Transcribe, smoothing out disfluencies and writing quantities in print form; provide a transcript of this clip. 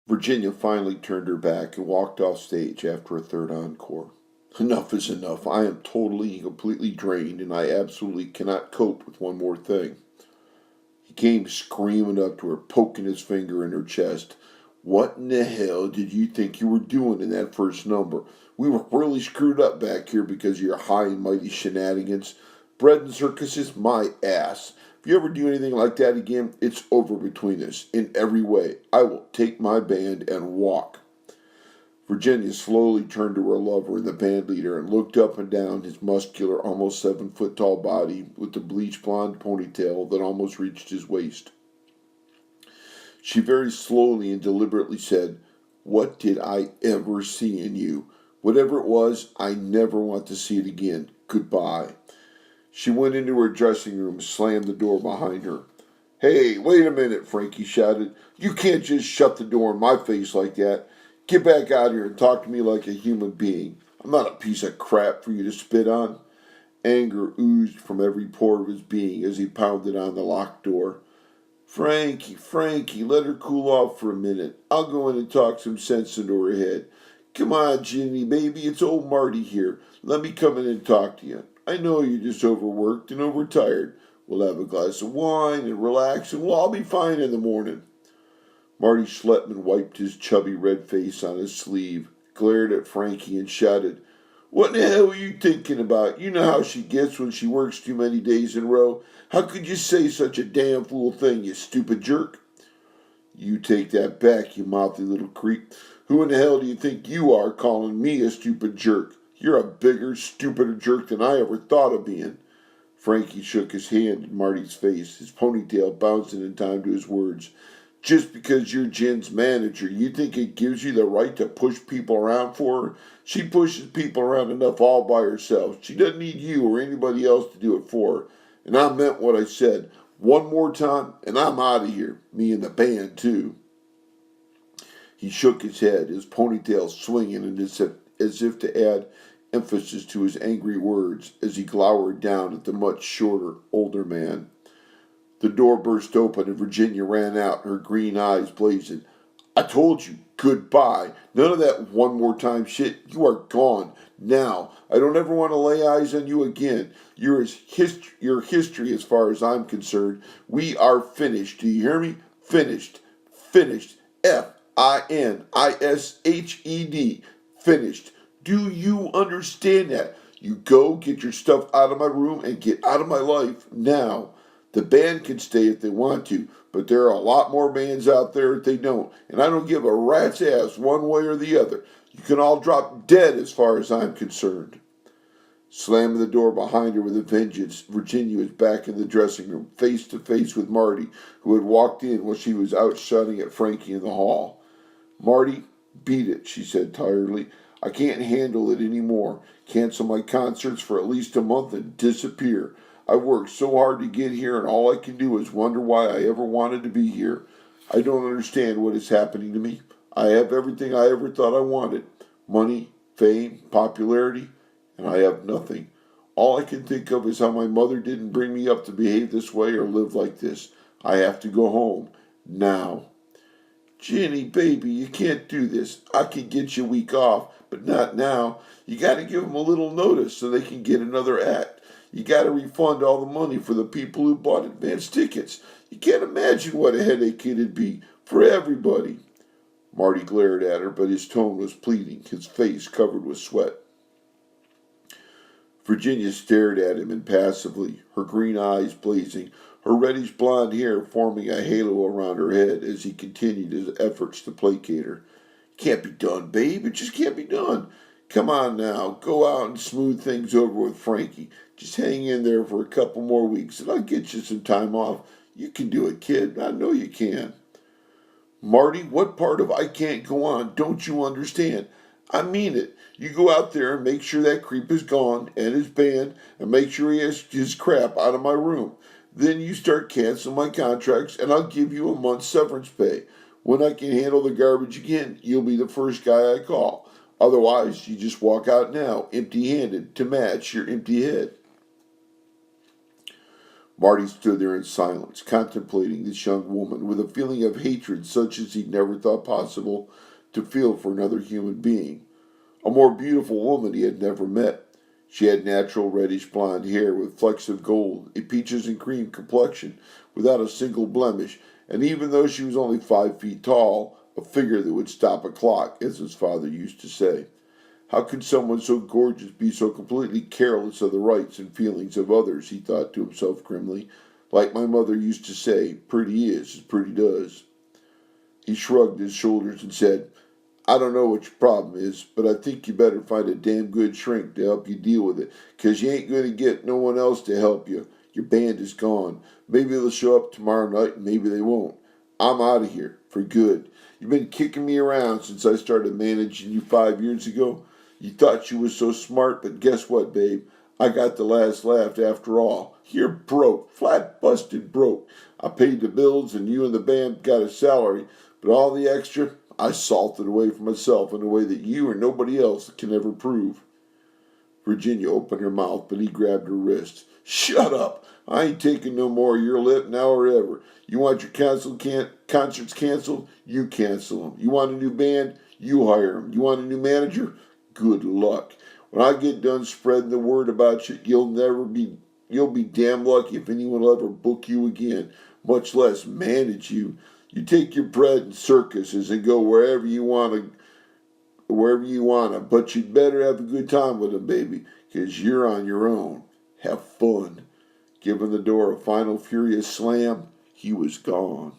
Virginia finally turned her back and walked off stage after a third encore. Enough is enough. I am totally and completely drained, and I absolutely cannot cope with one more thing. He came screaming up to her, poking his finger in her chest. What in the hell did you think you were doing in that first number? We were really screwed up back here because of your high and mighty shenanigans. Bread and circuses, my ass. If you ever do anything like that again, it's over between us. In every way, I will take my band and walk. Virginia slowly turned to her lover, the band leader, and looked up and down his muscular, almost 7 foot tall body with the bleach blonde ponytail that almost reached his waist. She very slowly and deliberately said, "What did I ever see in you? Whatever it was, I never want to see it again. Goodbye." She went into her dressing room and slammed the door behind her. "Hey, wait a minute," Frankie shouted. "You can't just shut the door in my face like that. Get back out here and talk to me like a human being. I'm not a piece of crap for you to spit on." Anger oozed from every pore of his being as he pounded on the locked door. Frankie, let her cool off for a minute. I'll go in and talk some sense into her head. Come on, Ginny, baby, it's old Marty here. Let me come in and talk to you. I know you're just overworked and overtired. We'll have a glass of wine and relax, and we'll all be fine in the morning." Marty Schlettman wiped his chubby red face on his sleeve, glared at Frankie, and shouted, "What in the hell are you thinking about? You know how she gets when she works too many days in a row. How could you say such a damn fool thing, you stupid jerk?" "You take that back, you mouthy little creep. Who in the hell do you think you are calling me a stupid jerk? You're a bigger, stupider jerk than I ever thought of being." Frankie shook his hand in Marty's face, his ponytail bouncing in time to his words. "Just because you're Jen's manager, you think it gives you the right to push people around for her? She pushes people around enough all by herself. She doesn't need you or anybody else to do it for her. And I meant what I said. One more time, and I'm out of here. Me and the band, too." He shook his head, his ponytail swinging as if to add emphasis to his angry words as he glowered down at the much shorter, older man. The door burst open and Virginia ran out, her green eyes blazing. "I told you, goodbye. None of that one more time shit. You are gone. Now. I don't ever want to lay eyes on you again. You're history as far as I'm concerned. We are finished. Do you hear me? Finished. Finished. FINISHED. Finished. Do you understand that? You go, get your stuff out of my room, and get out of my life now. The band can stay if they want to, but there are a lot more bands out there if they don't, and I don't give a rat's ass one way or the other. You can all drop dead as far as I'm concerned." Slamming the door behind her with a vengeance, Virginia was back in the dressing room, face to face with Marty, who had walked in while she was out shouting at Frankie in the hall. "Marty, beat it," she said tiredly. "I can't handle it any more. Cancel my concerts for at least a month and disappear. I've worked so hard to get here, and all I can do is wonder why I ever wanted to be here. I don't understand what is happening to me. I have everything I ever thought I wanted. Money, fame, popularity, and I have nothing. All I can think of is how my mother didn't bring me up to behave this way or live like this. I have to go home. Now." "Ginny, baby, you can't do this. I can get you a week off, but not now. You got to give them a little notice so they can get another act. You got to refund all the money for the people who bought advance tickets. You can't imagine what a headache it'd be for everybody." Marty glared at her, but his tone was pleading, his face covered with sweat. Virginia stared at him impassively, her green eyes blazing, her reddish blonde hair forming a halo around her head as he continued his efforts to placate her. "Can't be done, babe. It just can't be done. Come on now, go out and smooth things over with Frankie. Just hang in there for a couple more weeks, and I'll get you some time off. You can do it, kid. I know you can." "Marty, what part of I can't go on don't you understand? I mean it. You go out there and make sure that creep is gone, and his band, and make sure he has his crap out of my room. Then you start canceling my contracts, and I'll give you a month's severance pay. When I can handle the garbage again, you'll be the first guy I call. Otherwise, you just walk out now, empty-handed, to match your empty head." Marty stood there in silence, contemplating this young woman with a feeling of hatred such as he'd never thought possible to feel for another human being. A more beautiful woman he had never met. She had natural reddish blonde hair with flecks of gold, a peaches and cream complexion without a single blemish, and even though she was only 5 feet tall, a figure that would stop a clock, as his father used to say. How could someone so gorgeous be so completely careless of the rights and feelings of others, he thought to himself grimly. Like my mother used to say, pretty is as pretty does. He shrugged his shoulders and said, I don't know what your problem is, but I think you better find a damn good shrink to help you deal with it, 'cause you ain't going to get no one else to help you. Your band is gone. Maybe they'll show up tomorrow night, and maybe they won't. I'm out of here, for good. You've been kicking me around since I started managing you 5 years ago. You thought you was so smart, but guess what, babe? I got the last laugh after all. You're broke, flat busted broke. I paid the bills and you and the band got a salary, but all the extra, I salted away for myself in a way that you or nobody else can ever prove. Virginia opened her mouth, but he grabbed her wrist. Shut up! I ain't taking no more of your lip now or ever. You want your concerts canceled? You cancel them. You want a new band? You hire them. You want a new manager? Good luck. When I get done spreading the word about you, you'll be damn lucky if anyone will ever book you again, much less manage you. You take your bread and circuses and go wherever you wanna, but you'd better have a good time with them, baby, 'cause you're on your own. Have fun. Giving the door a final furious slam, he was gone.